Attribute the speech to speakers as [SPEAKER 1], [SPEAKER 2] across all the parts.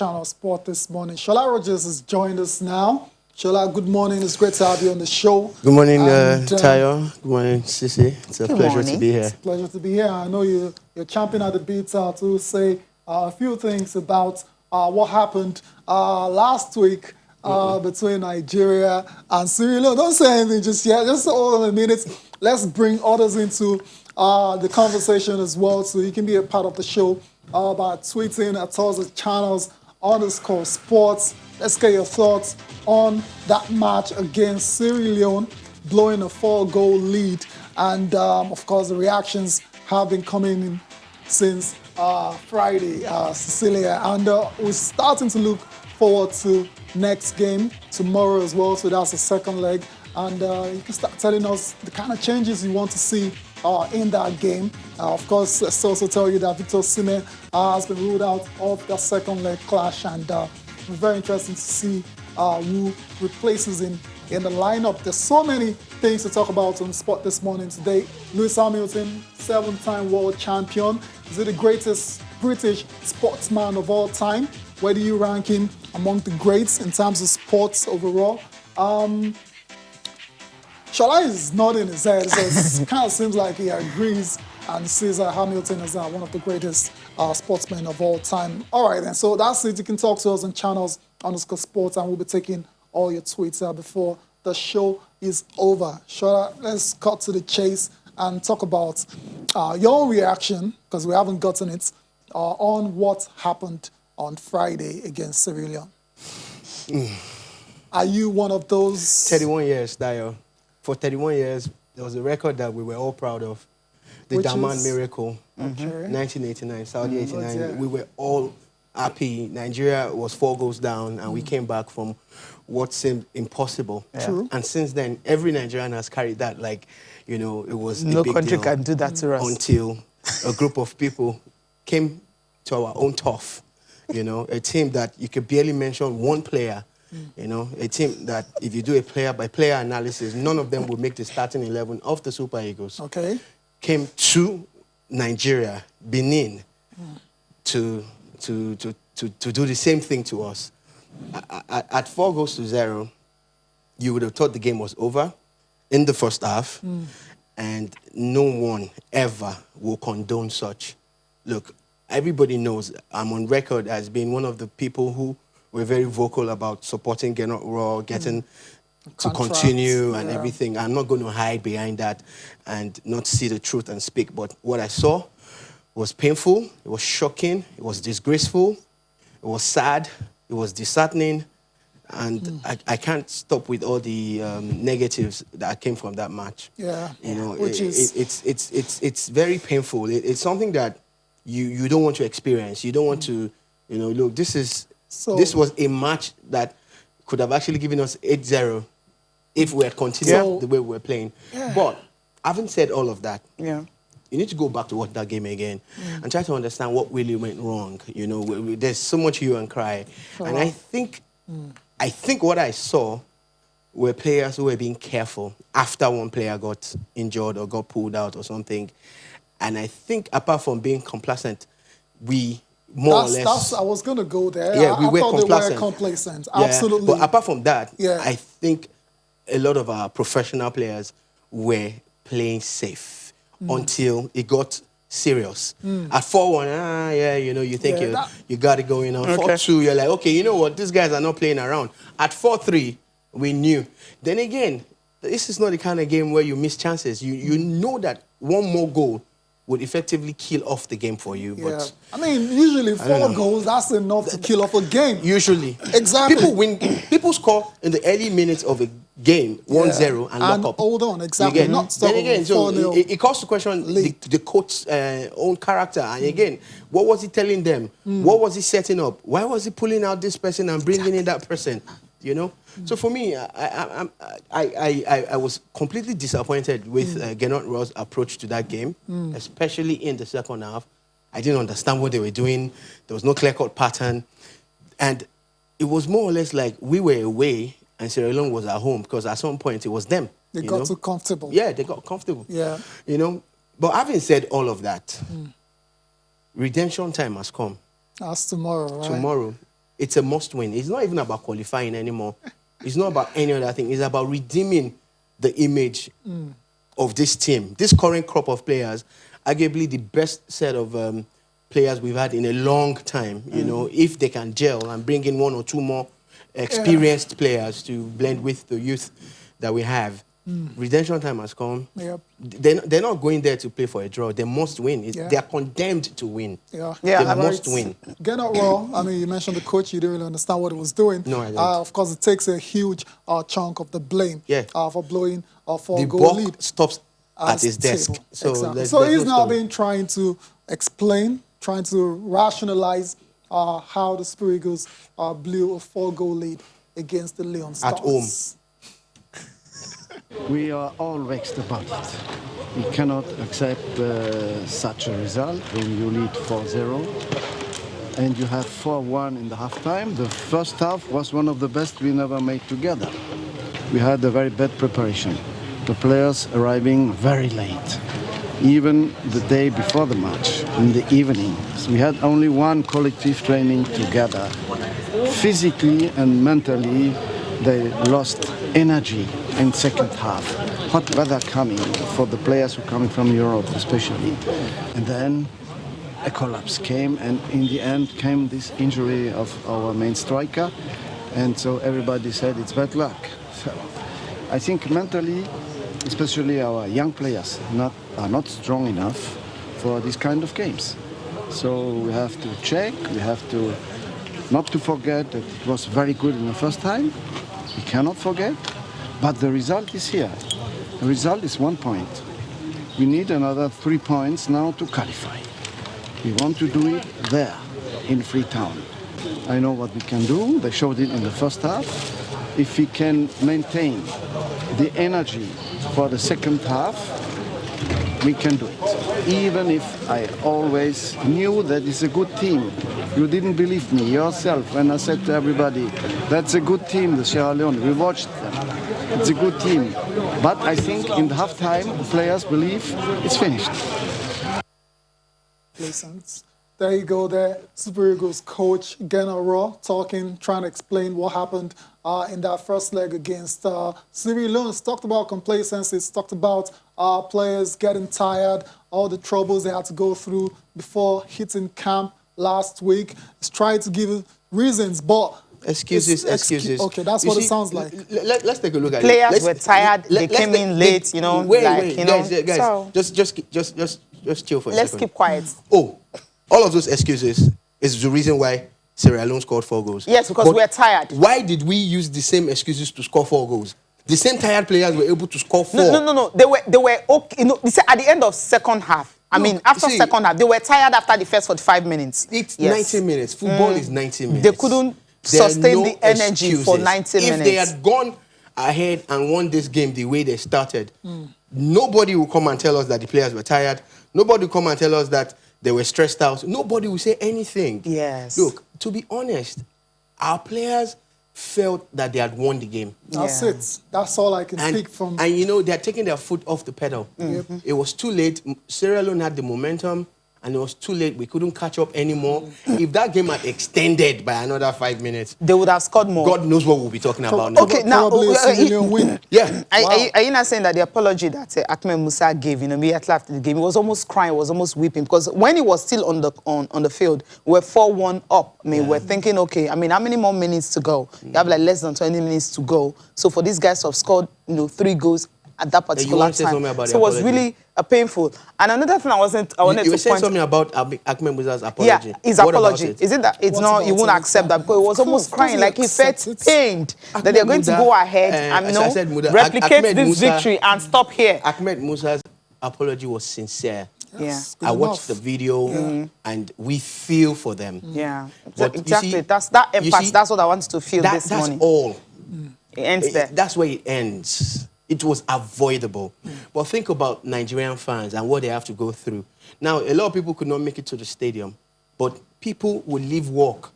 [SPEAKER 1] Channel Sport this morning. Shola Rogers has joined us now. Shola, good morning. It's great to have you on the show.
[SPEAKER 2] Good morning, Tayo. Good morning, Sisi. It's a pleasure to be here.
[SPEAKER 1] It's a pleasure to be here. I know you're champing at the bit to say a few things about what happened last week between Nigeria and Sierra Leone. Don't say anything just yet. Just hold on a minute. Let's bring others into the conversation as well, so you can be a part of the show by tweeting at us at channels_sports. Let's get your thoughts on that match against Sierra Leone, blowing a 4-goal lead. And of course, the reactions have been coming in since Friday, Cecilia. And we're starting to look forward to next game tomorrow as well. So that's the second leg. And you can start telling us the kind of changes you want to see in that game. Of course, let's also tell you that Victor Osimhen has been ruled out of the second leg clash, and it's very interesting to see who replaces him in the lineup. There's so many things to talk about on the spot this morning today. Lewis Hamilton, 7-time world champion. Is he the greatest British sportsman of all time? Where do you rank him among the greats in terms of sports overall? Shola is nodding his head, so it kind of seems like he agrees and sees Hamilton as one of the greatest sportsmen of all time. All right, then. So that's it. You can talk to us on channels_sports, and we'll be taking all your tweets before the show is over. Shola, let's cut to the chase and talk about your reaction, because we haven't gotten it, on what happened on Friday against Sierra Leone. Are you one of those?
[SPEAKER 2] 31 years, Dio. For 31 years, there was a record that we were all proud of. The Daman Miracle, 1989, Saudi 89. Yeah. We were all happy. Nigeria was 4 goals down, and we came back from what seemed impossible.
[SPEAKER 1] Yeah. True.
[SPEAKER 2] And since then, every Nigerian has carried that like, you know, it was
[SPEAKER 3] no
[SPEAKER 2] a big
[SPEAKER 3] country
[SPEAKER 2] deal
[SPEAKER 3] can do that to us.
[SPEAKER 2] Until a group of people came to our own turf. You know, a team that you could barely mention one player. You know, a team that if you do a player-by-player analysis, none of them would make the starting 11 of the Super Eagles.
[SPEAKER 1] Okay.
[SPEAKER 2] Came to Nigeria, Benin, to do the same thing to us. At 4 goals to 0, you would have thought the game was over in the first half, and no one ever will condone such. Look, everybody knows I'm on record as being one of the people who were very vocal about supporting Gernot Rohr, getting to continue and everything. I'm not going to hide behind that and not see the truth and speak. But what I saw was painful, it was shocking, it was disgraceful, it was sad, it was disheartening, and I can't stop with all the negatives that came from that match.
[SPEAKER 1] Yeah,
[SPEAKER 2] you know,
[SPEAKER 1] it's
[SPEAKER 2] very painful. It's something that you don't want to experience. You don't want to, you know, look, this was a match that could have actually given us 8-0 if we had continued the way we were playing. Yeah. But having said all of that, you need to go back to watch that game again and try to understand what really went wrong. You know, there's so much hue and cry. And I think what I saw were players who were being careful after one player got injured or got pulled out or something. And I think apart from being complacent, we more or less...
[SPEAKER 1] I was going to go there.
[SPEAKER 2] Yeah,
[SPEAKER 1] I thought they were complacent.
[SPEAKER 2] Yeah,
[SPEAKER 1] absolutely.
[SPEAKER 2] But apart from that, I think a lot of our professional players were playing safe until it got serious. At 4-1, you know, you think you got it going on. 4-2, you're like, okay, you know what? These guys are not playing around. At 4-3, we knew. Then again, this is not the kind of game where you miss chances. You know that one more goal would effectively kill off the game for you. But
[SPEAKER 1] I mean, usually 4 goals, that's enough to kill off a game.
[SPEAKER 2] Usually.
[SPEAKER 1] Exactly.
[SPEAKER 2] People score in the early minutes of a game 1-0 and lock up.
[SPEAKER 1] Hold on, exactly.
[SPEAKER 2] Again, then again, so it calls to question the coach's own character. And again, what was he telling them? What was he setting up? Why was he pulling out this person and bringing in that person? You know? So for me, I was completely disappointed with Gernot Rohr's approach to that game, especially in the second half. I didn't understand what they were doing. There was no clear-cut pattern. And it was more or less like we were away and Sierra Leone was at home, because at some point it was them.
[SPEAKER 1] They got too comfortable.
[SPEAKER 2] Yeah, they got comfortable.
[SPEAKER 1] Yeah.
[SPEAKER 2] You know? But having said all of that, redemption time has come.
[SPEAKER 1] That's tomorrow, right?
[SPEAKER 2] Tomorrow. it's a must-win. It's not even about qualifying anymore. It's not about any other thing. It's about redeeming the image of this team. This current crop of players, arguably the best set of players we've had in a long time. You know, if they can gel and bring in 1 or 2 more experienced players to blend with the youth that we have, redemption time has come.
[SPEAKER 1] Yep.
[SPEAKER 2] They're not going there to play for a draw. They must win. They are condemned to win.
[SPEAKER 1] Yeah,
[SPEAKER 2] They
[SPEAKER 1] right.
[SPEAKER 2] must win.
[SPEAKER 1] Gernot Rohr, I mean, you mentioned the coach. You didn't really understand what he was doing.
[SPEAKER 2] No, I don't.
[SPEAKER 1] Of course, it takes a huge chunk of the blame for blowing a four-goal lead.
[SPEAKER 2] Stops at his desk.
[SPEAKER 1] Table.
[SPEAKER 2] So,
[SPEAKER 1] exactly. So he's now been trying to explain, trying to rationalize how the Super Eagles blew a 4-goal lead against the Leon Stars.
[SPEAKER 2] At home.
[SPEAKER 3] We are all vexed about it. We cannot accept such a result when you lead 4-0 and you have 4-1 in the halftime. The first half was one of the best we never made together. We had a very bad preparation. The players arriving very late, even the day before the match, in the evening. So we had only one collective training together. Physically and mentally, they lost energy in second half. Hot weather coming for the players who are coming from Europe especially. And then a collapse came, and in the end came this injury of our main striker. And so everybody said it's bad luck. So I think mentally, especially our young players are not strong enough for these kind of games. So we have to check, we have to not to forget that it was very good in the first time. We cannot forget, but the result is here. The result is 1 point. We need another 3 points now to qualify. We want to do it there, in Freetown. I know what we can do. They showed it in the first half. If we can maintain the energy for the second half, we can do it. Even if I always knew that it's a good team. You didn't believe me yourself when I said to everybody, that's a good team, the Sierra Leone. We watched them. It's a good team. But I think in the halftime, the players believe it's finished.
[SPEAKER 1] There you go there. Super Eagles coach Gernot Rohr talking, trying to explain what happened in that first leg against Sierra Leone. He's talked about complacency. He's talked about players getting tired, all the troubles they had to go through before hitting camp last week. He's trying to give reasons, but
[SPEAKER 2] excuses.
[SPEAKER 1] Okay, that's what it sounds like.
[SPEAKER 2] Let's take a look at it.
[SPEAKER 4] Players were tired. They came in late. You know,
[SPEAKER 2] wait,
[SPEAKER 4] you know.
[SPEAKER 2] guys,
[SPEAKER 4] so
[SPEAKER 2] just chill for a second.
[SPEAKER 4] let's keep quiet.
[SPEAKER 2] Oh, all of those excuses is the reason why Sierra Leone scored 4 goals.
[SPEAKER 4] Yes, because we're tired.
[SPEAKER 2] Why did we use the same excuses to score 4 goals? The same tired players were able to score 4.
[SPEAKER 4] No. They were okay. You know, at the end of second half. After second half, they were tired after the first 45 minutes.
[SPEAKER 2] It's 90 minutes. Football is 90 minutes.
[SPEAKER 4] They couldn't sustain the energy
[SPEAKER 2] excuses.
[SPEAKER 4] for 90 minutes.
[SPEAKER 2] If they had gone ahead and won this game the way they started, nobody will come and tell us that the players were tired. Nobody will come and tell us that they were stressed out. Nobody will say anything.
[SPEAKER 4] Yes.
[SPEAKER 2] Look, to be honest, our players felt that they had won the game.
[SPEAKER 1] That's it. That's all I can speak from.
[SPEAKER 2] And you know, they're taking their foot off the pedal. It was too late. Sierra Leone had the momentum, and it was too late. We couldn't catch up anymore. If that game had extended by another 5 minutes,
[SPEAKER 4] They would have scored more.
[SPEAKER 2] God knows what we'll be talking about now.
[SPEAKER 4] Okay, now,
[SPEAKER 1] probably a single win.
[SPEAKER 2] Yeah.
[SPEAKER 4] Are you not saying that the apology that Ahmed Musa gave, immediately after the game, he was almost crying, was almost weeping, because when he was still on the field, we're 4-1 up. We're thinking, okay, how many more minutes to go? You have like less than 20 minutes to go. So for these guys to have scored, 3 goals at that particular time, so it was really painful. And another thing I wanted to point.
[SPEAKER 2] You were saying something about Ahmed Musa's apology.
[SPEAKER 4] Yeah, his
[SPEAKER 2] What
[SPEAKER 4] apology.
[SPEAKER 2] about it?
[SPEAKER 4] Is it that it's not? You won't accept that because he was almost crying, like he felt pained that they're going to go ahead and replicate this victory and stop here.
[SPEAKER 2] Ahmed Musa's apology was sincere.
[SPEAKER 1] Yes,
[SPEAKER 2] I watched the video and we feel for them.
[SPEAKER 4] Yeah,
[SPEAKER 2] But
[SPEAKER 4] exactly.
[SPEAKER 2] you see,
[SPEAKER 4] That's that impact. That's what I wanted to feel this morning.
[SPEAKER 2] That's all.
[SPEAKER 4] It ends there.
[SPEAKER 2] That's where it ends. It was avoidable. But think about Nigerian fans and what they have to go through. Now, a lot of people could not make it to the stadium, but people will leave work.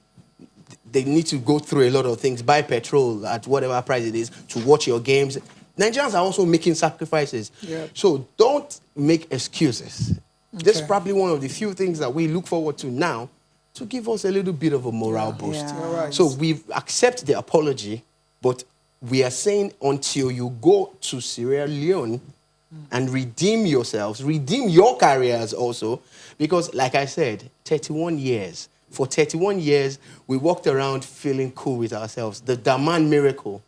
[SPEAKER 2] They need to go through a lot of things, buy petrol at whatever price it is to watch your games. Nigerians are also making sacrifices.
[SPEAKER 1] Yeah.
[SPEAKER 2] So don't make excuses. This is probably one of the few things that we look forward to now to give us a little bit of a morale boost.
[SPEAKER 4] Yeah.
[SPEAKER 1] You're right.
[SPEAKER 2] So we accept the apology, but we are saying until you go to Sierra Leone and redeem yourselves, redeem your careers also, because like I said, 31 years. For 31 years, we walked around feeling cool with ourselves. The Daman miracle.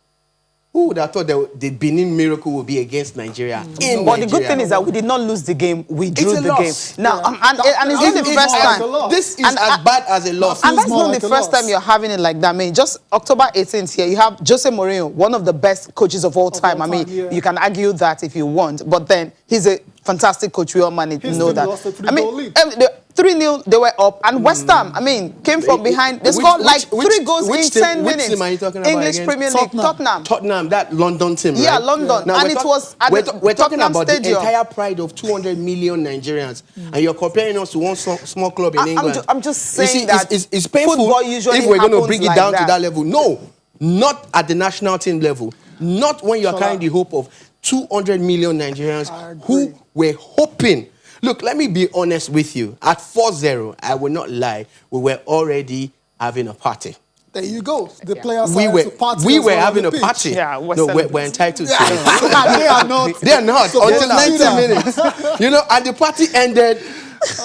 [SPEAKER 2] Who would have thought that the Benin miracle would be against Nigeria? In
[SPEAKER 4] But the good
[SPEAKER 2] Nigeria?
[SPEAKER 4] thing is that we did not lose the game. We drew
[SPEAKER 2] a
[SPEAKER 4] the
[SPEAKER 2] loss.
[SPEAKER 4] game. Now,
[SPEAKER 1] Yeah.
[SPEAKER 4] and it's not the
[SPEAKER 1] It's
[SPEAKER 4] first
[SPEAKER 1] more like
[SPEAKER 4] time.
[SPEAKER 1] a loss.
[SPEAKER 2] This is
[SPEAKER 4] And
[SPEAKER 2] as bad as a loss.
[SPEAKER 4] And
[SPEAKER 1] Feels
[SPEAKER 4] that's
[SPEAKER 1] more
[SPEAKER 4] not
[SPEAKER 1] like
[SPEAKER 4] the
[SPEAKER 1] a
[SPEAKER 4] first
[SPEAKER 1] loss.
[SPEAKER 4] time you're having it like that. I mean, just October 18th here, you have Jose Mourinho, one of the best coaches of all time.
[SPEAKER 1] all
[SPEAKER 4] I mean,
[SPEAKER 1] time, yeah.
[SPEAKER 4] you can argue that if you want, but then he's a fantastic coach. We all know
[SPEAKER 1] still
[SPEAKER 4] that.
[SPEAKER 1] lost a
[SPEAKER 4] I mean,
[SPEAKER 1] 3-goal lead.
[SPEAKER 4] 3-0, they were up. And West Ham, I mean, came from behind. They scored like 3 goals in 10 minutes.
[SPEAKER 2] Which team are you talking about
[SPEAKER 4] English
[SPEAKER 2] again?
[SPEAKER 4] Premier League, Tottenham.
[SPEAKER 2] Tottenham, that London team, right?
[SPEAKER 4] Yeah, London.
[SPEAKER 2] Now,
[SPEAKER 4] And
[SPEAKER 2] we're
[SPEAKER 4] it was at
[SPEAKER 2] we're,
[SPEAKER 4] the
[SPEAKER 2] we're talking
[SPEAKER 4] Tottenham
[SPEAKER 2] about
[SPEAKER 4] Stadium.
[SPEAKER 2] the entire pride of 200 million Nigerians, and you're comparing us to one small club in England.
[SPEAKER 4] I'm just
[SPEAKER 2] You
[SPEAKER 4] saying
[SPEAKER 2] see,
[SPEAKER 4] that
[SPEAKER 2] it's painful
[SPEAKER 4] football usually
[SPEAKER 2] if we're going to
[SPEAKER 4] happens
[SPEAKER 2] bring it
[SPEAKER 4] like
[SPEAKER 2] down
[SPEAKER 4] that.
[SPEAKER 2] to that level. No, not at the national team level. Not when you're
[SPEAKER 1] Shola.
[SPEAKER 2] carrying the hope of 200 million Nigerians
[SPEAKER 1] I agree.
[SPEAKER 2] who were hoping. Look, let me be honest with you. At 4-0, I will not lie, we were already having a party.
[SPEAKER 1] There you go. The players
[SPEAKER 2] We
[SPEAKER 1] are
[SPEAKER 2] were,
[SPEAKER 1] to party
[SPEAKER 2] we
[SPEAKER 1] as
[SPEAKER 2] were
[SPEAKER 1] well on
[SPEAKER 2] having
[SPEAKER 1] the
[SPEAKER 2] a
[SPEAKER 1] pitch.
[SPEAKER 2] party.
[SPEAKER 4] Yeah, we're
[SPEAKER 2] no,
[SPEAKER 4] celebrating.
[SPEAKER 2] we're entitled to it.
[SPEAKER 1] They are not.
[SPEAKER 2] They are not
[SPEAKER 1] supposed
[SPEAKER 2] until
[SPEAKER 1] to do
[SPEAKER 2] 90
[SPEAKER 1] that.
[SPEAKER 2] minutes. You know, and the party ended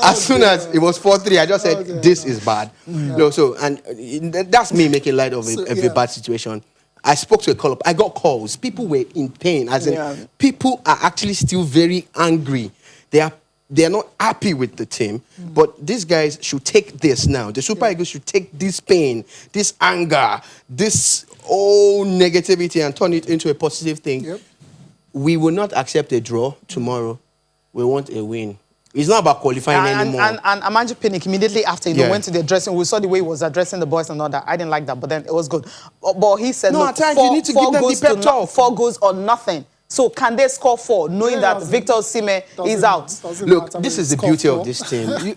[SPEAKER 2] as soon as it was 4-3. I just said,
[SPEAKER 1] Okay,
[SPEAKER 2] this is bad. No, so, and that's me making light of
[SPEAKER 1] So,
[SPEAKER 2] a
[SPEAKER 1] yeah.
[SPEAKER 2] bad situation. I spoke to a call-up. I got calls. People were in pain. As in,
[SPEAKER 4] Yeah.
[SPEAKER 2] people are actually still very angry. They are not happy with the team. But these guys should take this now. The Super Eagles should take this pain, this anger, this whole negativity and turn it into a positive thing.
[SPEAKER 1] Yep.
[SPEAKER 2] We will not accept a draw tomorrow. We want a win. It's not about qualifying anymore.
[SPEAKER 4] And Amanju Pinnick immediately after,
[SPEAKER 2] Yeah.
[SPEAKER 4] went to the dressing room. We saw the way he was addressing the boys and all that. I didn't like that, but then it was good. But he said,
[SPEAKER 2] No,
[SPEAKER 4] look,
[SPEAKER 2] at times you need to give them the pep talk.
[SPEAKER 4] 4 goals or nothing. So can they score 4, knowing
[SPEAKER 1] Yeah,
[SPEAKER 4] that
[SPEAKER 1] doesn't-
[SPEAKER 4] Victor Osimhen is
[SPEAKER 1] doesn't-
[SPEAKER 4] out?
[SPEAKER 1] doesn't
[SPEAKER 2] Look,
[SPEAKER 1] matter
[SPEAKER 2] this
[SPEAKER 1] when
[SPEAKER 2] is the
[SPEAKER 1] it's
[SPEAKER 2] beauty
[SPEAKER 1] scored
[SPEAKER 2] of
[SPEAKER 1] for.
[SPEAKER 2] this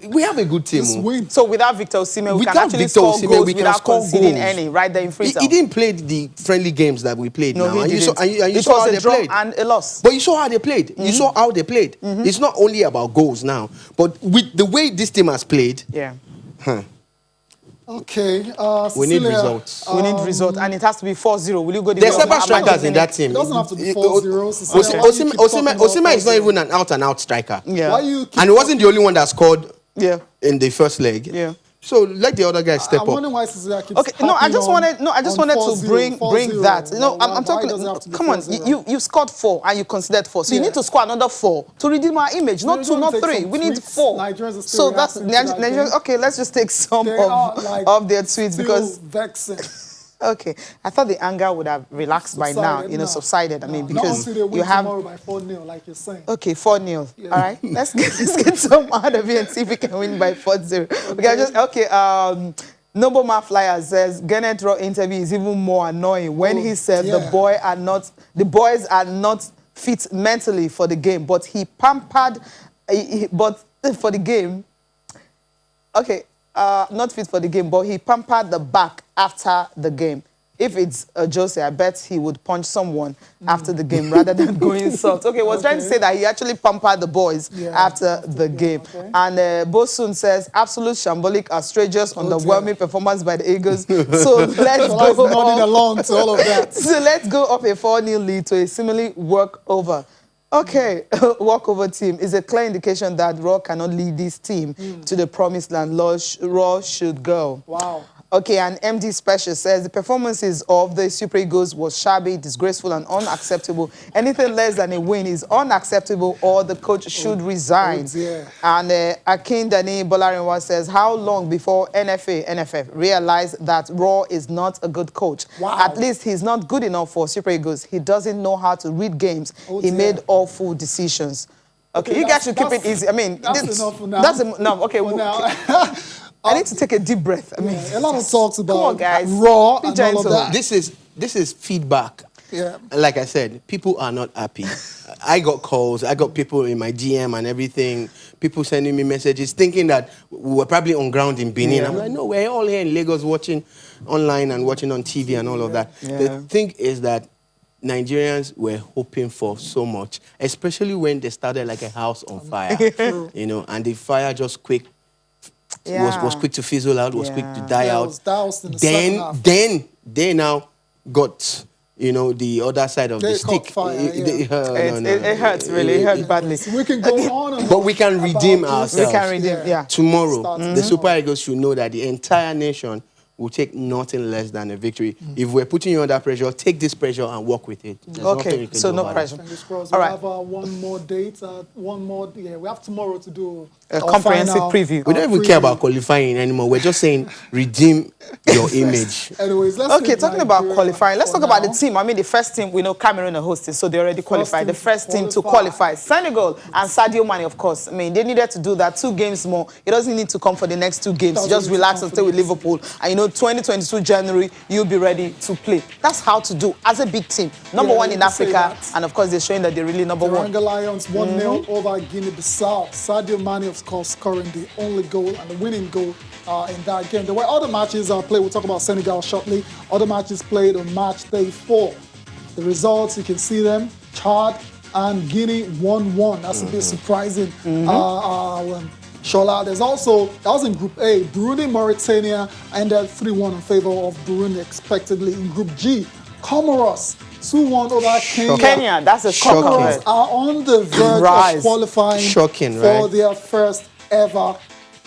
[SPEAKER 2] team. We have a good team.
[SPEAKER 1] Just
[SPEAKER 2] oh.
[SPEAKER 1] win.
[SPEAKER 4] So without Victor Osimhen, we can
[SPEAKER 2] Without
[SPEAKER 4] actually
[SPEAKER 2] Victor
[SPEAKER 4] score
[SPEAKER 2] Osimhen,
[SPEAKER 4] goals
[SPEAKER 2] we can
[SPEAKER 4] without
[SPEAKER 2] score
[SPEAKER 4] conceding
[SPEAKER 2] goals.
[SPEAKER 4] any right there in free
[SPEAKER 2] He didn't play the friendly games that we played
[SPEAKER 4] No,
[SPEAKER 2] now.
[SPEAKER 4] he
[SPEAKER 2] And you
[SPEAKER 4] didn't.
[SPEAKER 2] saw, and you
[SPEAKER 4] It
[SPEAKER 2] saw
[SPEAKER 4] was
[SPEAKER 2] how
[SPEAKER 4] a
[SPEAKER 2] they
[SPEAKER 4] draw
[SPEAKER 2] played.
[SPEAKER 4] and a loss.
[SPEAKER 2] But you saw how they played. You saw how they played. It's not only about goals now. But with the way this team has played,
[SPEAKER 4] Yeah.
[SPEAKER 1] Okay.
[SPEAKER 2] we need
[SPEAKER 1] Cecilia,
[SPEAKER 2] results.
[SPEAKER 4] We need result, and it has to be 4-0. Will you go the
[SPEAKER 2] There's
[SPEAKER 4] way of
[SPEAKER 2] several
[SPEAKER 4] Amanju
[SPEAKER 2] strikers in
[SPEAKER 4] Pinnick?
[SPEAKER 2] that team.
[SPEAKER 1] It doesn't have to be
[SPEAKER 2] It-
[SPEAKER 1] 4-0. Cecilia,
[SPEAKER 2] Osimhen-
[SPEAKER 1] why do you keep talking about
[SPEAKER 2] Osimhen is not
[SPEAKER 1] 4-0?
[SPEAKER 2] even an out-and-out striker.
[SPEAKER 4] Yeah.
[SPEAKER 1] Why you keep
[SPEAKER 2] And he wasn't the only one that scored
[SPEAKER 4] Yeah.
[SPEAKER 2] in the first leg.
[SPEAKER 4] Yeah.
[SPEAKER 2] So let the other guys step
[SPEAKER 1] I'm
[SPEAKER 2] up.
[SPEAKER 1] wondering why Cecilia keeps
[SPEAKER 4] Okay, no, I
[SPEAKER 1] harping
[SPEAKER 4] just
[SPEAKER 1] on-
[SPEAKER 4] wanted
[SPEAKER 1] on
[SPEAKER 4] to
[SPEAKER 1] 4-0,
[SPEAKER 4] bring
[SPEAKER 1] 4-0.
[SPEAKER 4] that. You know,
[SPEAKER 1] Why-
[SPEAKER 4] I'm
[SPEAKER 1] why
[SPEAKER 4] talking.
[SPEAKER 1] does it have to be
[SPEAKER 4] Come on,
[SPEAKER 1] 4-0?
[SPEAKER 4] you scored 4 and you considered 4, so you
[SPEAKER 1] Yeah.
[SPEAKER 4] need to score another 4 to redeem our image. Not
[SPEAKER 1] We're
[SPEAKER 4] 2,
[SPEAKER 1] gonna
[SPEAKER 4] not
[SPEAKER 1] take
[SPEAKER 4] 3.
[SPEAKER 1] some
[SPEAKER 4] We need
[SPEAKER 1] tweets.
[SPEAKER 4] 4.
[SPEAKER 1] Nigerians are still
[SPEAKER 4] So that's
[SPEAKER 1] reacting to that
[SPEAKER 4] Nigeria.
[SPEAKER 1] game.
[SPEAKER 4] Okay, let's just take some
[SPEAKER 1] They are, like,
[SPEAKER 4] of their tweets
[SPEAKER 1] still
[SPEAKER 4] because
[SPEAKER 1] vexing.
[SPEAKER 4] okay, I thought the anger would have relaxed by now. You know, subsided. I mean,
[SPEAKER 1] Not
[SPEAKER 4] because
[SPEAKER 1] until they win
[SPEAKER 4] you have.
[SPEAKER 1] tomorrow by 4-0, like you're saying.
[SPEAKER 4] Okay, 4-0. All right, let's get some out of here and see if we can win by 4-0. Nobleman Flyer says Gernot Rohr interview is even more annoying when he said the boys are not fit mentally for the game, but he pampered, but for the game. Okay, not fit for the game, but he pampered the back after the game. If it's Jose, I bet he would punch someone after the game rather than going soft. Okay, was trying to say that he actually pampered the boys after the game.
[SPEAKER 1] Okay.
[SPEAKER 4] And Bosun says, absolute shambolic, outrageous, underwhelming performance by the Eagles. So let's
[SPEAKER 1] Shola's
[SPEAKER 4] go
[SPEAKER 1] nodding
[SPEAKER 4] up.
[SPEAKER 1] along to all of that.
[SPEAKER 4] So let's go up a 4-0 lead to a seemingly walkover. Okay, walkover team is a clear indication that Rohr cannot lead this team to the promised land. Rohr should go.
[SPEAKER 1] Wow.
[SPEAKER 4] Okay, and MD Special says the performances of the Super Eagles was shabby, disgraceful, and unacceptable. Anything less than a win is unacceptable, or the coach should resign.
[SPEAKER 1] dear.
[SPEAKER 4] And Akin Dani Bolarinwa says, how long before NFF realized that Rohr is not a good coach?
[SPEAKER 1] Wow.
[SPEAKER 4] At least he's not good enough for Super Eagles. He doesn't know how to read games. He
[SPEAKER 1] dear.
[SPEAKER 4] made awful decisions. Okay, you guys should keep it easy. I mean,
[SPEAKER 1] that's enough for now.
[SPEAKER 4] That's enough. Okay,
[SPEAKER 1] For now.
[SPEAKER 4] I need to take a deep breath. I mean,
[SPEAKER 1] A lot of talks about
[SPEAKER 4] come on, guys.
[SPEAKER 1] Raw
[SPEAKER 4] Be
[SPEAKER 1] and all of
[SPEAKER 4] gentle.
[SPEAKER 1] that.
[SPEAKER 2] This is feedback.
[SPEAKER 1] Yeah.
[SPEAKER 2] And like I said, people are not happy. I got calls, I got people in my DM and everything, people sending me messages thinking that we were probably on ground in Benin. I'm like, no, we're all here in Lagos watching online and watching on TV and all of that. The thing is that Nigerians were hoping for so much, especially when they started like a house on fire, you know, and the fire just quick was quick to fizzle out, was quick to die
[SPEAKER 1] That
[SPEAKER 2] out.
[SPEAKER 1] was in the second half.
[SPEAKER 2] Then they now got, you know, the other side of
[SPEAKER 1] They
[SPEAKER 2] the
[SPEAKER 1] caught
[SPEAKER 2] stick.
[SPEAKER 1] fire,
[SPEAKER 4] It hurts, really. It hurt badly.
[SPEAKER 1] So we can go on and
[SPEAKER 2] But
[SPEAKER 1] on
[SPEAKER 2] we can
[SPEAKER 1] about
[SPEAKER 2] redeem
[SPEAKER 1] this.
[SPEAKER 2] ourselves.
[SPEAKER 4] We can redeem, yeah.
[SPEAKER 2] Tomorrow,
[SPEAKER 1] Starting
[SPEAKER 2] the Super
[SPEAKER 1] tomorrow.
[SPEAKER 2] Eagles should know that the entire nation will take nothing less than a victory. If we're putting you under pressure, take this pressure and work with it. There's nothing
[SPEAKER 4] Okay,
[SPEAKER 2] you can
[SPEAKER 4] so
[SPEAKER 2] do
[SPEAKER 4] no
[SPEAKER 2] about it.
[SPEAKER 4] pressure.
[SPEAKER 1] Fingers crossed.
[SPEAKER 4] All
[SPEAKER 1] We
[SPEAKER 4] right.
[SPEAKER 1] have one more date. We have tomorrow to do
[SPEAKER 4] A
[SPEAKER 1] our
[SPEAKER 4] comprehensive
[SPEAKER 1] final,
[SPEAKER 4] preview.
[SPEAKER 2] We don't even
[SPEAKER 1] preview.
[SPEAKER 2] care about qualifying anymore. We're just saying redeem your image.
[SPEAKER 1] Anyways, let's
[SPEAKER 4] Okay,
[SPEAKER 1] leave
[SPEAKER 4] talking about
[SPEAKER 1] Nigeria
[SPEAKER 4] qualifying, let's
[SPEAKER 1] for
[SPEAKER 4] talk about the
[SPEAKER 1] now.
[SPEAKER 4] team. I mean, the first team, we know Cameroon are hosting, so they already qualified. The
[SPEAKER 1] team
[SPEAKER 4] first
[SPEAKER 1] to
[SPEAKER 4] team to
[SPEAKER 1] qualify.
[SPEAKER 4] qualify. Senegal and Sadio Mane, of course. I mean, they needed to do that 2 games more. He doesn't need to come for the next 2 games.
[SPEAKER 1] Doesn't
[SPEAKER 4] Just
[SPEAKER 1] need to
[SPEAKER 4] relax
[SPEAKER 1] come
[SPEAKER 4] and
[SPEAKER 1] for
[SPEAKER 4] stay
[SPEAKER 1] the
[SPEAKER 4] with
[SPEAKER 1] next
[SPEAKER 4] Liverpool. And you know, 2022 January, you'll be ready to play. That's how to do as a big team. Number
[SPEAKER 1] Yeah,
[SPEAKER 4] one
[SPEAKER 1] you
[SPEAKER 4] in
[SPEAKER 1] can say
[SPEAKER 4] Africa,
[SPEAKER 1] that.
[SPEAKER 4] and of course, they're showing that they're really number one.
[SPEAKER 1] Teranga Lions 1-0 over Guinea-Bissau. Sadio Mane, of course, scoring the only goal and the winning goal in that game. There were other matches played. We'll talk about Senegal shortly. Other matches played on match day 4. The results, you can see them. Chad and Guinea 1-1. That's a bit surprising. Shola, there's also, that was in Group A. Burundi, Mauritania ended 3-1 in favor of Burundi expectedly. In Group G, Comoros 2-1 over Kenya.
[SPEAKER 4] Kenya, that's a
[SPEAKER 2] Shocking.
[SPEAKER 1] Comoros are on the verge
[SPEAKER 4] Rise.
[SPEAKER 1] of qualifying
[SPEAKER 2] Shocking,
[SPEAKER 1] for
[SPEAKER 2] right?
[SPEAKER 1] their first ever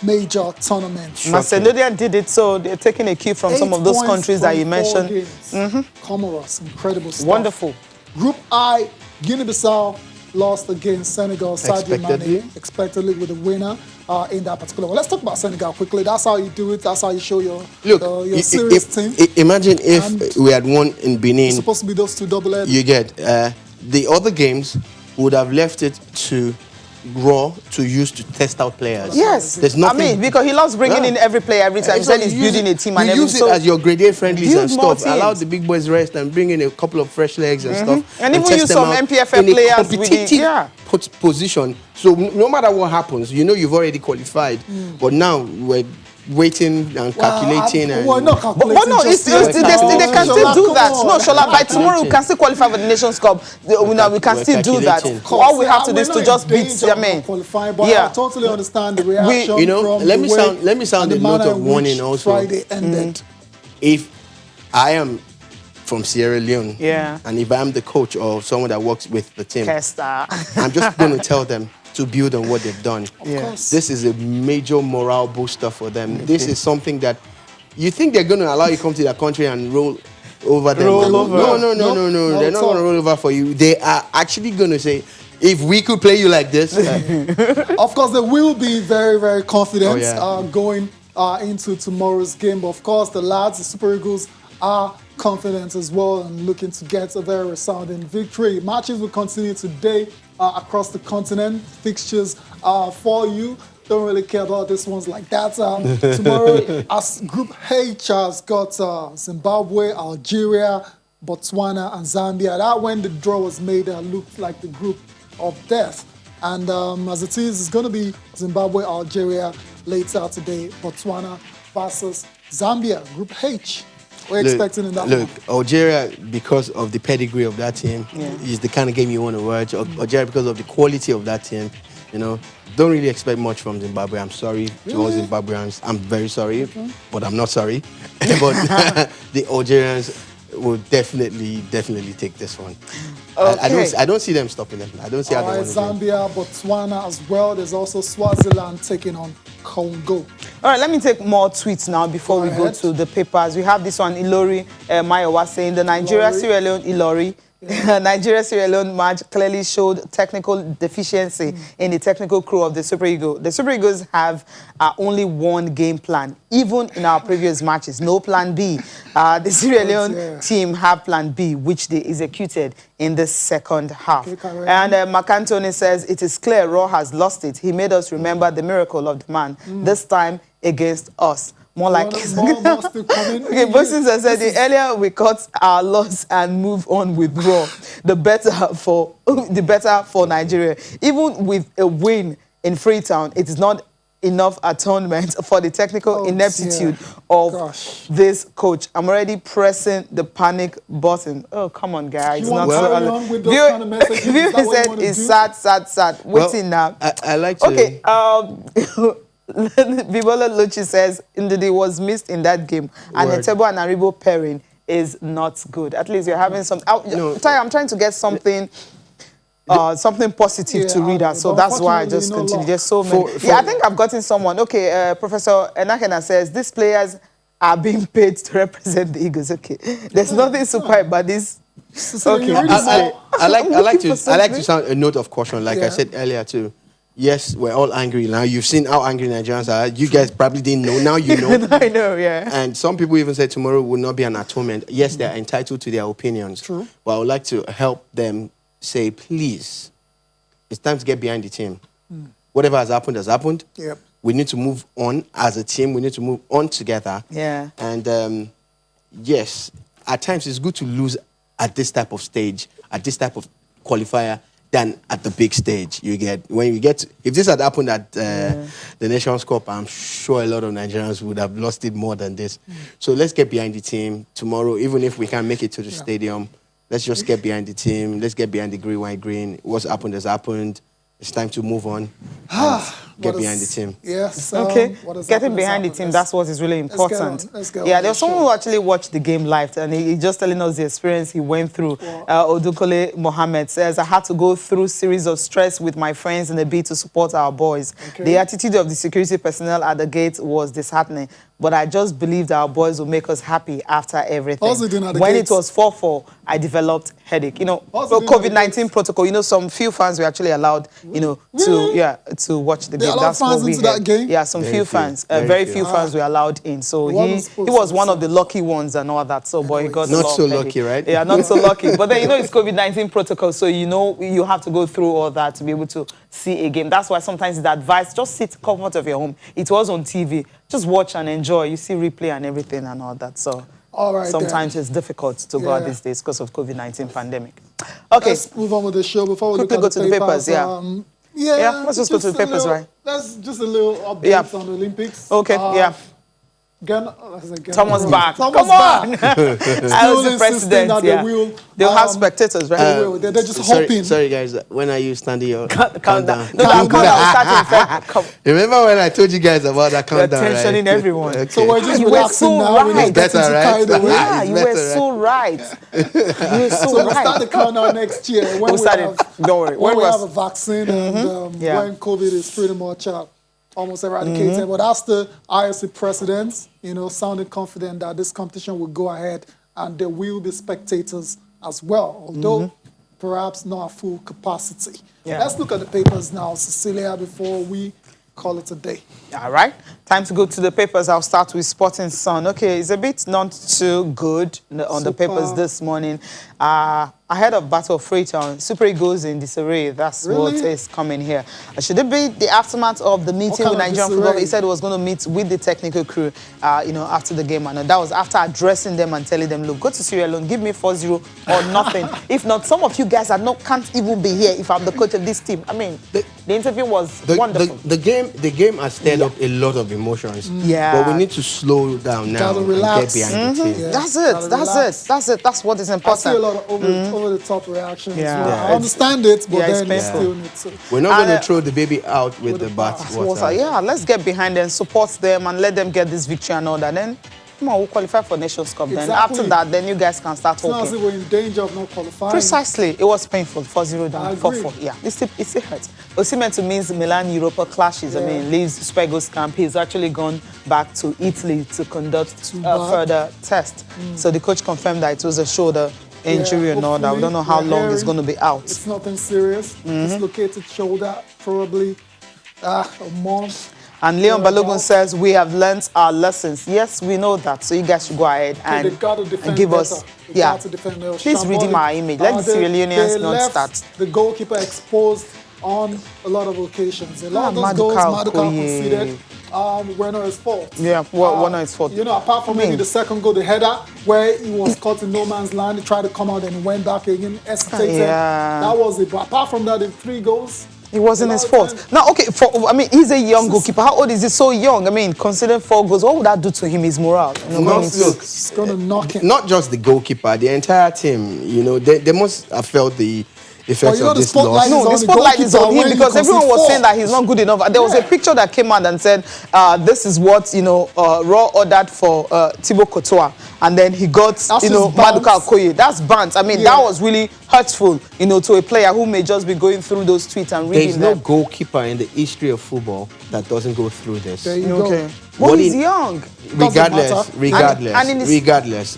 [SPEAKER 1] major tournament.
[SPEAKER 4] Macedonia did it, so they're taking a cue from some
[SPEAKER 1] 8
[SPEAKER 4] of those
[SPEAKER 1] points
[SPEAKER 4] countries that
[SPEAKER 1] from
[SPEAKER 4] you
[SPEAKER 1] 4
[SPEAKER 4] mentioned.
[SPEAKER 1] games. Comoros, incredible stuff.
[SPEAKER 4] Wonderful.
[SPEAKER 1] Group I, Guinea-Bissau lost against Senegal. Sadio
[SPEAKER 2] Expectedly.
[SPEAKER 1] Mane expectedly with the winner in that particular one. Let's talk about Senegal quickly. That's how you do it. That's how you show your serious team.
[SPEAKER 2] Imagine if
[SPEAKER 1] And
[SPEAKER 2] we had won in
[SPEAKER 1] It's
[SPEAKER 2] Benin.
[SPEAKER 1] supposed to be those 2 double-headed.
[SPEAKER 2] You get the other games would have left it to Rohr to use to test out players.
[SPEAKER 4] Yes,
[SPEAKER 2] There's nothing.
[SPEAKER 4] I mean, because he loves bringing in every player every time. He said he's building a team and
[SPEAKER 2] you
[SPEAKER 4] everything.
[SPEAKER 2] use it
[SPEAKER 4] So
[SPEAKER 2] as your grade A friendlies
[SPEAKER 4] build
[SPEAKER 2] and
[SPEAKER 4] more
[SPEAKER 2] stuff. Allow
[SPEAKER 4] teams.
[SPEAKER 2] the big boys rest and bring in a couple of fresh legs and stuff.
[SPEAKER 4] And even
[SPEAKER 2] test
[SPEAKER 4] use
[SPEAKER 2] them
[SPEAKER 4] some
[SPEAKER 2] out
[SPEAKER 4] MPFL
[SPEAKER 2] in a
[SPEAKER 4] players with the-
[SPEAKER 2] competitive
[SPEAKER 4] yeah.
[SPEAKER 2] position. So no matter what happens, you know you've already qualified. But now we're waiting and calculating.
[SPEAKER 1] We're not
[SPEAKER 4] But
[SPEAKER 1] calculating.
[SPEAKER 4] no,
[SPEAKER 1] just
[SPEAKER 4] they
[SPEAKER 1] yet.
[SPEAKER 4] can
[SPEAKER 1] Shola,
[SPEAKER 4] still do
[SPEAKER 1] come
[SPEAKER 4] that.
[SPEAKER 1] on.
[SPEAKER 4] No, Shola, by tomorrow we
[SPEAKER 2] Calculating.
[SPEAKER 4] can still qualify for the Nations Cup. We can
[SPEAKER 2] We're
[SPEAKER 4] still do that.
[SPEAKER 2] calculating.
[SPEAKER 4] All we have to do
[SPEAKER 1] We're
[SPEAKER 4] is
[SPEAKER 1] not
[SPEAKER 4] to
[SPEAKER 1] in
[SPEAKER 4] just beat
[SPEAKER 1] danger of not
[SPEAKER 4] Yemen.
[SPEAKER 1] qualifying, but
[SPEAKER 4] Yeah.
[SPEAKER 1] I totally understand the reaction
[SPEAKER 2] You know,
[SPEAKER 1] from
[SPEAKER 2] let
[SPEAKER 1] the
[SPEAKER 2] me
[SPEAKER 1] way
[SPEAKER 2] sound
[SPEAKER 1] and the
[SPEAKER 2] a note
[SPEAKER 1] manner
[SPEAKER 2] of
[SPEAKER 1] in
[SPEAKER 2] warning
[SPEAKER 1] which
[SPEAKER 2] also.
[SPEAKER 1] Friday ended.
[SPEAKER 2] If I am from Sierra Leone,
[SPEAKER 4] Yeah.
[SPEAKER 2] and if I'm the coach or someone that works with the team,
[SPEAKER 4] Kesta.
[SPEAKER 2] I'm just going to tell them to build on what they've done.
[SPEAKER 4] Yeah.
[SPEAKER 1] course.
[SPEAKER 2] This is a major morale booster for them. This is something that you think they're going to allow you to come to their country and roll over them.
[SPEAKER 4] Roll over.
[SPEAKER 2] No.
[SPEAKER 1] No,
[SPEAKER 2] They're
[SPEAKER 1] at
[SPEAKER 2] not
[SPEAKER 1] all.
[SPEAKER 2] going to roll over for you. They are actually going to say, if we could play you like this,
[SPEAKER 1] Of course, they will be very, very confident
[SPEAKER 2] Oh, yeah.
[SPEAKER 1] going into tomorrow's game. But of course, the lads, the Super Eagles, are confident as well and looking to get a very resounding victory. Matches will continue today across the continent. Fixtures for you. Don't really care about this ones like that. Tomorrow, as Group H has got Zimbabwe, Algeria, Botswana, and Zambia. That when the draw was made, looked like the group of death. And as it is, it's going to be Zimbabwe, Algeria later today, Botswana versus Zambia, Group H. We're expecting in that
[SPEAKER 2] Look,
[SPEAKER 1] one.
[SPEAKER 2] Algeria, because of the pedigree of that team, is the kind of game you want to watch. Algeria, because of the quality of that team, you know, don't really expect much from Zimbabwe. I'm sorry to all Zimbabweans. I'm very sorry, but I'm not sorry. But the Algerians will definitely take this one.
[SPEAKER 4] Okay.
[SPEAKER 2] I don't see them stopping them. I don't see how
[SPEAKER 1] All
[SPEAKER 2] they
[SPEAKER 1] right,
[SPEAKER 2] want to win.
[SPEAKER 1] Zambia, Botswana as well. There's also Swaziland taking on Congo.
[SPEAKER 4] All right, let me take more tweets now before we go
[SPEAKER 1] ahead.
[SPEAKER 4] to the papers. We have this one, Ilori Mayowa saying the Nigeria-Sierra Leone, Ilori. Nigeria-Sierra Leone match clearly showed technical deficiency in the technical crew of the Super Eagles. The Super Eagles have only one game plan, even in our previous matches. No plan B. The Sierra Leone team have plan B, which they executed in the second half.
[SPEAKER 1] Okay,
[SPEAKER 4] And Macantoni says, it is clear Rohr has lost it. He made us remember the miracle of the man, this time against us. More like...
[SPEAKER 1] More still coming.
[SPEAKER 4] Okay, Bosin said the earlier we cut our loss and move on with Rohr, the better for Nigeria. Even with a win in Freetown, it is not enough atonement for the technical ineptitude of this coach. I'm already pressing the panic button. Oh, come on, guys.
[SPEAKER 1] You want to carry on with those kind of messages? Is that what you
[SPEAKER 4] said
[SPEAKER 1] want to
[SPEAKER 4] it's
[SPEAKER 1] do?
[SPEAKER 4] sad. Waiting now.
[SPEAKER 2] I like to...
[SPEAKER 4] Okay, Bibola Luchi says Ndidi was missed in that game, and
[SPEAKER 2] Word.
[SPEAKER 4] Etebo and Aribo pairing is not good. At least you're having some.
[SPEAKER 2] No.
[SPEAKER 4] I'm trying to get something. Something positive to read out, so that's why I just continue. There's so many. Yeah, I think I've gotten someone. Okay, Professor Enakena says these players are being paid to represent the Eagles. Okay, there's nothing super about this. Okay,
[SPEAKER 2] I like to sound a note of caution, like I said earlier too. Yes, we're all angry now. You've seen how angry Nigerians are. You guys probably didn't know. Now you know.
[SPEAKER 4] I know, yeah.
[SPEAKER 2] And some people even say tomorrow will not be an atonement. Yes, they're entitled to their opinions.
[SPEAKER 1] True.
[SPEAKER 2] But I would like to help them say, please, it's time to get behind the team. Whatever has happened has happened.
[SPEAKER 1] Yep.
[SPEAKER 2] We need to move on as a team. We need to move on together.
[SPEAKER 4] Yeah.
[SPEAKER 2] And yes, at times it's good to lose at this type of stage, at this type of qualifier, than at the big stage. You get when you get to, if this had happened at the Nations Cup, I'm sure a lot of Nigerians would have lost it more than this. So let's get behind the team tomorrow. Even if we can't make it to the stadium, let's just get behind the team. Let's get behind the green, white, green. What's happened has happened. It's time to move on. Get behind the team.
[SPEAKER 1] Yes.
[SPEAKER 4] Okay. Getting behind the team, that's what is really important.
[SPEAKER 1] Let's get on.
[SPEAKER 4] Yeah, there was someone who actually watched the game live, and he just telling us the experience he went through. Odukole Mohammed says, I had to go through a series of stress with my friends in a bid to support our boys.
[SPEAKER 1] Okay.
[SPEAKER 4] The attitude of the security personnel at the gate was disheartening, but I just believed our boys would make us happy after everything.
[SPEAKER 1] Also doing at the
[SPEAKER 4] when
[SPEAKER 1] gates.
[SPEAKER 4] it was 4-4, I developed headache. You know,
[SPEAKER 1] Also doing at the
[SPEAKER 4] COVID-19
[SPEAKER 1] gates.
[SPEAKER 4] protocol, you know, some few fans were actually allowed, you know, to watch the
[SPEAKER 1] They
[SPEAKER 4] game.
[SPEAKER 1] allowed
[SPEAKER 4] That's
[SPEAKER 1] fans
[SPEAKER 4] what we
[SPEAKER 1] into that
[SPEAKER 4] heard.
[SPEAKER 1] game?
[SPEAKER 4] Yeah, some
[SPEAKER 2] Very
[SPEAKER 4] few
[SPEAKER 2] few.
[SPEAKER 4] fans,
[SPEAKER 2] Very
[SPEAKER 4] very
[SPEAKER 2] few.
[SPEAKER 4] few fans were allowed in. So
[SPEAKER 1] He
[SPEAKER 4] he
[SPEAKER 1] wasn't supposed
[SPEAKER 4] was
[SPEAKER 1] to,
[SPEAKER 4] one
[SPEAKER 1] so-
[SPEAKER 4] of the lucky ones and all that. So, boy, he got a
[SPEAKER 2] Not
[SPEAKER 4] lot
[SPEAKER 2] so
[SPEAKER 4] of headache.
[SPEAKER 2] lucky, right?
[SPEAKER 4] Yeah, not so lucky. But then, you know, it's COVID-19 protocol, so you know you have to go through all that to be able to see a game. That's why sometimes it's advised, just sit comfort of your home. It was on TV. Just watch and enjoy. You see replay and everything and all that. So
[SPEAKER 1] All right,
[SPEAKER 4] sometimes
[SPEAKER 1] then.
[SPEAKER 4] it's difficult to go out
[SPEAKER 1] Yeah.
[SPEAKER 4] these days because of COVID-19 pandemic. Okay.
[SPEAKER 1] Let's move on with the show before we
[SPEAKER 4] Quickly
[SPEAKER 1] look
[SPEAKER 4] go
[SPEAKER 1] at
[SPEAKER 4] to the papers, yeah. Yeah, let's just go to the
[SPEAKER 1] a
[SPEAKER 4] papers,
[SPEAKER 1] little-
[SPEAKER 4] right?
[SPEAKER 1] That's just a little update
[SPEAKER 4] Yeah.
[SPEAKER 1] on the Olympics.
[SPEAKER 4] Okay, yeah.
[SPEAKER 1] Thomas
[SPEAKER 4] back.
[SPEAKER 1] Thomas
[SPEAKER 4] Come on.
[SPEAKER 1] back.
[SPEAKER 4] I was
[SPEAKER 1] Still
[SPEAKER 4] the
[SPEAKER 1] insisting
[SPEAKER 4] president,
[SPEAKER 1] that
[SPEAKER 4] yeah.
[SPEAKER 1] they will.
[SPEAKER 4] They'll have spectators, right?
[SPEAKER 1] They will. They're just hoping.
[SPEAKER 2] Sorry, guys. When are you standing your countdown?
[SPEAKER 4] No, that countdown will start in February.
[SPEAKER 2] Remember when I told you guys about that
[SPEAKER 4] You're
[SPEAKER 2] countdown, right?
[SPEAKER 4] tensioning everyone.
[SPEAKER 2] Okay.
[SPEAKER 1] So we're just
[SPEAKER 4] You were
[SPEAKER 1] relaxing
[SPEAKER 4] so
[SPEAKER 1] now. We're
[SPEAKER 4] right.
[SPEAKER 1] not getting
[SPEAKER 2] Better,
[SPEAKER 1] too
[SPEAKER 2] right?
[SPEAKER 1] carried away.
[SPEAKER 4] Yeah,
[SPEAKER 2] It's
[SPEAKER 4] you
[SPEAKER 2] better,
[SPEAKER 4] were so right. You were so
[SPEAKER 1] So we'll start the
[SPEAKER 4] right.
[SPEAKER 1] countdown next year when
[SPEAKER 4] We'll
[SPEAKER 1] we
[SPEAKER 4] start
[SPEAKER 1] have,
[SPEAKER 4] it. Don't worry.
[SPEAKER 1] when we
[SPEAKER 4] was-
[SPEAKER 1] have a vaccine and
[SPEAKER 4] Yeah.
[SPEAKER 1] when COVID is pretty much almost eradicated. But that's the IOC president, you know, sounding confident that this competition will go ahead and there will be spectators as well, although perhaps not at full capacity.
[SPEAKER 4] Yeah.
[SPEAKER 1] Let's look at the papers now, Cecilia, before we call it a day.
[SPEAKER 4] All right. Time to go to the papers. I'll start with Sporting Sun. Okay, it's a bit not too good on the papers this morning. Ahead of Battle of Freetown, Super Eagles in disarray. That's what
[SPEAKER 1] Really?
[SPEAKER 4] is coming here. Should it be the aftermath of the meeting
[SPEAKER 1] kind
[SPEAKER 4] with
[SPEAKER 1] of
[SPEAKER 4] Nigerian
[SPEAKER 1] disarray?
[SPEAKER 4] football? He said he was going to meet with the technical crew, you know, after the game. And that was after addressing them and telling them, look, go to Sierra Leone, give me 4-0 or nothing. If not, some of you guys can't even be here if I'm the coach of this team. I mean, the interview was wonderful.
[SPEAKER 2] The game has stirred up a lot of emotions.
[SPEAKER 4] Yeah.
[SPEAKER 2] But we need to slow down now
[SPEAKER 1] Gotta
[SPEAKER 2] and
[SPEAKER 1] relax.
[SPEAKER 2] get behind the team.
[SPEAKER 1] Yeah,
[SPEAKER 4] That's
[SPEAKER 1] gotta
[SPEAKER 4] it. That's
[SPEAKER 1] relax.
[SPEAKER 4] it. That's it. That's what is
[SPEAKER 1] I see a
[SPEAKER 4] important.
[SPEAKER 1] lot of over-the-top reactions.
[SPEAKER 4] Yeah.
[SPEAKER 1] Well,
[SPEAKER 4] Yeah,
[SPEAKER 1] I
[SPEAKER 4] it's-
[SPEAKER 1] understand it, but
[SPEAKER 4] yeah, it's
[SPEAKER 1] then
[SPEAKER 4] painful.
[SPEAKER 1] still need to.
[SPEAKER 2] We're not going
[SPEAKER 4] And,
[SPEAKER 2] to throw the baby out with the bathwater.
[SPEAKER 4] Yeah, let's get behind them, support them, and let them get this victory and all that. Then, come on, we'll qualify for Nations Cup. Then
[SPEAKER 1] Exactly.
[SPEAKER 4] after that, then you guys can start
[SPEAKER 1] It's not as
[SPEAKER 4] talking.
[SPEAKER 1] if we're in danger of not qualifying.
[SPEAKER 4] Precisely, it was painful. 4-0
[SPEAKER 1] I
[SPEAKER 4] down,
[SPEAKER 1] agree.
[SPEAKER 4] 4-4. Yeah, it still hurts. Osimhen to means Milan Europa clashes. I
[SPEAKER 1] Yeah.
[SPEAKER 4] mean, leaves Super Eagles camp. He's actually gone back to Italy to conduct
[SPEAKER 1] Too bad.
[SPEAKER 4] further tests. So the coach confirmed that it was a shoulder injury and all that. We
[SPEAKER 1] hopefully
[SPEAKER 4] don't know how
[SPEAKER 1] we're
[SPEAKER 4] long it's
[SPEAKER 1] hearing
[SPEAKER 4] going to be out.
[SPEAKER 1] It's nothing serious. Dislocated shoulder, probably a month.
[SPEAKER 4] And Leon Balogun
[SPEAKER 1] thereabouts.
[SPEAKER 4] says, we have learnt our lessons. Yes, we know that. So you guys should go ahead
[SPEAKER 1] Okay, they've got to defend
[SPEAKER 4] and give
[SPEAKER 1] better.
[SPEAKER 4] us...
[SPEAKER 1] They've
[SPEAKER 4] Yeah.
[SPEAKER 1] got to defend their
[SPEAKER 4] Please redeem
[SPEAKER 1] shambolic.
[SPEAKER 4] our image. Let the Sierra Leoneans
[SPEAKER 1] they
[SPEAKER 4] not
[SPEAKER 1] left
[SPEAKER 4] start.
[SPEAKER 1] the goalkeeper exposed on a lot of occasions. A lot of those
[SPEAKER 4] Maduka
[SPEAKER 1] goals Maduka
[SPEAKER 4] Okoye.
[SPEAKER 1] conceded were not his fault.
[SPEAKER 4] Yeah, were not his fault.
[SPEAKER 1] You know, apart from maybe the second goal, the header, where he was caught in no man's land, he tried to come out and he went back again, hesitated.
[SPEAKER 4] Yeah.
[SPEAKER 1] That was it. But apart from that, the 3 goals,
[SPEAKER 4] It wasn't
[SPEAKER 1] a
[SPEAKER 4] his
[SPEAKER 1] lot
[SPEAKER 4] fault.
[SPEAKER 1] of times-
[SPEAKER 4] Now, okay, he's a young goalkeeper. How old is he? So young. I mean, considering 4 goals, what would that do to him, his morale? You know, going into-
[SPEAKER 2] Look,
[SPEAKER 1] it's going to knock him.
[SPEAKER 2] not just the goalkeeper, the entire team. You know, they must have felt the effects
[SPEAKER 1] you know
[SPEAKER 2] of
[SPEAKER 1] the
[SPEAKER 2] this
[SPEAKER 1] spotlight
[SPEAKER 2] loss.
[SPEAKER 1] is
[SPEAKER 4] No,
[SPEAKER 1] on
[SPEAKER 4] the
[SPEAKER 1] the
[SPEAKER 4] spotlight is on
[SPEAKER 1] goalkeeper
[SPEAKER 4] him
[SPEAKER 1] when
[SPEAKER 4] because
[SPEAKER 1] you
[SPEAKER 4] everyone was
[SPEAKER 1] concede
[SPEAKER 4] saying that he's not good enough. There was a picture that came out and said, this is what, you know, Rohr ordered for Thibaut Courtois. And then he got,
[SPEAKER 1] That's
[SPEAKER 4] you know,
[SPEAKER 1] his bants.
[SPEAKER 4] Maduka Okoye. That's bant. I mean,
[SPEAKER 1] Yeah.
[SPEAKER 4] that was really hurtful, you know, to a player who may just be going through those tweets and reading
[SPEAKER 2] There's no
[SPEAKER 4] them.
[SPEAKER 2] goalkeeper in the history of football that doesn't go through this.
[SPEAKER 1] There you
[SPEAKER 4] Okay.
[SPEAKER 1] go.
[SPEAKER 4] Well,
[SPEAKER 2] What
[SPEAKER 4] he's
[SPEAKER 2] in-
[SPEAKER 4] young.
[SPEAKER 2] Regardless,
[SPEAKER 1] matter.
[SPEAKER 2] regardless,
[SPEAKER 4] And in his-
[SPEAKER 2] regardless.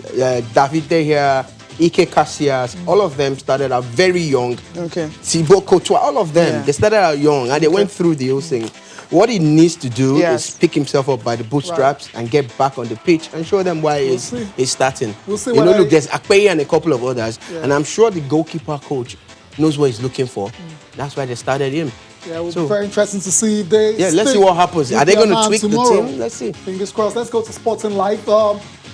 [SPEAKER 2] David De Gea, Ike Casillas, all of them started out very young.
[SPEAKER 4] Okay.
[SPEAKER 2] Thibaut Courtois, all of them,
[SPEAKER 4] Yeah.
[SPEAKER 2] they started out young and they went through the whole thing. What he needs to do
[SPEAKER 4] Yes.
[SPEAKER 2] is pick himself up by the bootstraps and get back on the pitch and show them why
[SPEAKER 1] see.
[SPEAKER 2] he's starting.
[SPEAKER 1] We'll see
[SPEAKER 2] You
[SPEAKER 1] what
[SPEAKER 2] know,
[SPEAKER 1] I-
[SPEAKER 2] look, there's Akpeyi and a couple of others,
[SPEAKER 1] Yeah.
[SPEAKER 2] and I'm sure the goalkeeper coach knows what he's looking for. That's why they started him.
[SPEAKER 1] Yeah, it will
[SPEAKER 2] So-
[SPEAKER 1] be very interesting to see if they.
[SPEAKER 2] Yeah, let's see
[SPEAKER 1] stick
[SPEAKER 2] what happens.
[SPEAKER 1] with
[SPEAKER 2] Are they
[SPEAKER 1] their
[SPEAKER 2] going to
[SPEAKER 1] man
[SPEAKER 2] tweak the
[SPEAKER 1] tomorrow.
[SPEAKER 2] team? Let's see.
[SPEAKER 1] Fingers crossed. Let's go to Sporting Life.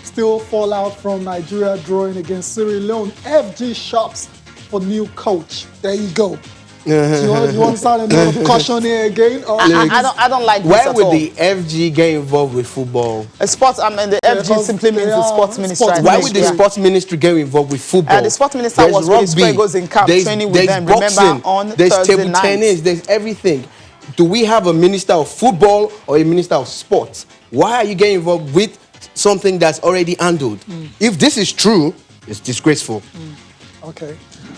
[SPEAKER 1] Still fallout from Nigeria drawing against Sierra Leone. FG shops for new coach. There you go. Do you want to start another caution here again? Or
[SPEAKER 4] I don't like this
[SPEAKER 2] Why
[SPEAKER 4] at
[SPEAKER 2] would
[SPEAKER 4] all.
[SPEAKER 2] the FG get involved with football?
[SPEAKER 4] Sports, I mean, the FG
[SPEAKER 1] because
[SPEAKER 4] simply means
[SPEAKER 1] they
[SPEAKER 4] the
[SPEAKER 1] are
[SPEAKER 4] sports ministry.
[SPEAKER 1] sports
[SPEAKER 4] I
[SPEAKER 2] Why
[SPEAKER 4] think,
[SPEAKER 2] would the
[SPEAKER 4] yeah.
[SPEAKER 2] sports ministry get involved with football?
[SPEAKER 4] The sports minister
[SPEAKER 2] There's
[SPEAKER 4] was with his
[SPEAKER 2] rugby,
[SPEAKER 4] Fuegos in camp
[SPEAKER 2] there's-
[SPEAKER 4] training with
[SPEAKER 2] there's
[SPEAKER 4] them. Remember,
[SPEAKER 2] boxing,
[SPEAKER 4] on
[SPEAKER 2] there's
[SPEAKER 4] Thursday
[SPEAKER 2] table
[SPEAKER 4] night.
[SPEAKER 2] tennis, there's everything. Do we have a minister of football or a minister of sports? Why are you getting involved with something that's already handled? If this is true, it's disgraceful.
[SPEAKER 1] okay.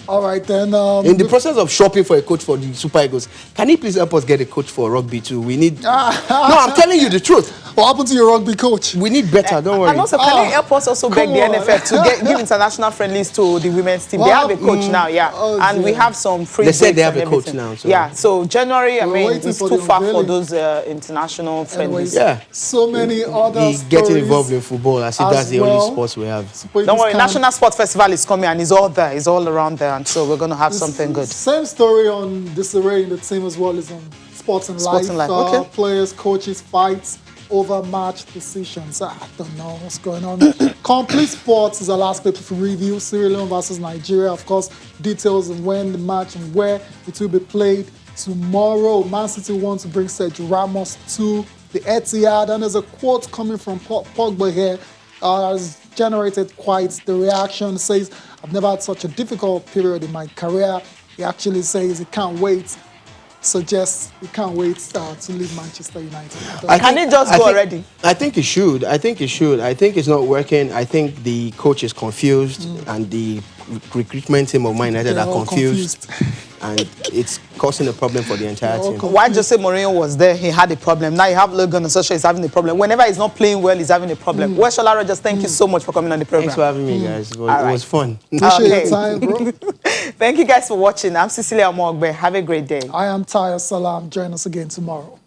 [SPEAKER 1] All right then.
[SPEAKER 2] In the process of shopping for a coach for the Super Eagles, can you please help us get a coach for rugby too? We need. No, I'm telling you the truth.
[SPEAKER 1] what happened to your rugby coach?
[SPEAKER 2] We need better. Don't worry.
[SPEAKER 4] And also, can you help us also beg
[SPEAKER 1] come
[SPEAKER 4] the
[SPEAKER 1] on.
[SPEAKER 4] NFF to give international friendlies to the women's team? They
[SPEAKER 1] Well,
[SPEAKER 4] have a coach now, yeah.
[SPEAKER 1] oh,
[SPEAKER 4] and we
[SPEAKER 1] dear.
[SPEAKER 4] have some free
[SPEAKER 2] They said they
[SPEAKER 4] breaks
[SPEAKER 2] have
[SPEAKER 4] and
[SPEAKER 2] a coach
[SPEAKER 4] everything.
[SPEAKER 2] now, so-
[SPEAKER 4] Yeah, so January, I
[SPEAKER 1] We're
[SPEAKER 4] mean,
[SPEAKER 1] waiting
[SPEAKER 4] it's
[SPEAKER 1] for
[SPEAKER 4] too
[SPEAKER 1] the
[SPEAKER 4] far for
[SPEAKER 1] unveiling.
[SPEAKER 4] those international friendlies.
[SPEAKER 2] Yeah.
[SPEAKER 1] So many other
[SPEAKER 2] He's getting
[SPEAKER 1] stories
[SPEAKER 2] involved in football. I see
[SPEAKER 1] as
[SPEAKER 2] that's the
[SPEAKER 1] well.
[SPEAKER 2] only sports we have.
[SPEAKER 4] Don't worry,
[SPEAKER 1] Can-
[SPEAKER 4] National Sport Festival is coming and it's all there. It's all around there. And so we're going to have something good.
[SPEAKER 1] Same story on disarray in the team as well as on Sports and
[SPEAKER 4] Sports
[SPEAKER 1] Life.
[SPEAKER 4] and Life, okay.
[SPEAKER 1] Players, coaches, fights over match decisions. I don't know what's going on. Complete Sports is our last paper for review. Sierra Leone versus Nigeria. Of course, details of when the match and where it will be played tomorrow. Man City wants to bring Sergio Ramos to the Etihad. And there's a quote coming from Pogba here. Has generated quite the reaction. Says, I've never had such a difficult period in my career. He actually says he can't wait. Suggests he can't wait to leave Manchester United.
[SPEAKER 4] Can it just go already?
[SPEAKER 2] I think it should. I think it should. I think it's not working. I think the coach is confused and the recruitment team of Man United
[SPEAKER 1] They're
[SPEAKER 2] are
[SPEAKER 1] all
[SPEAKER 2] confused. And it's causing a problem for the entire
[SPEAKER 1] They're all
[SPEAKER 2] team.
[SPEAKER 1] confused.
[SPEAKER 4] Why Jose Mourinho was there, he had a problem. Now you have Logan Solskjaer is having a problem. Whenever he's not playing well, he's having a problem. Weshola Rogers, thank you so much for coming on the program.
[SPEAKER 2] Thanks for having me, guys. It was,
[SPEAKER 4] All
[SPEAKER 2] it was fun.
[SPEAKER 1] Appreciate
[SPEAKER 4] Okay.
[SPEAKER 1] your time, bro.
[SPEAKER 4] Thank you guys for watching. I'm Cecilia Omogbe. Have a great day.
[SPEAKER 1] I am Taya Salam. Join us again tomorrow.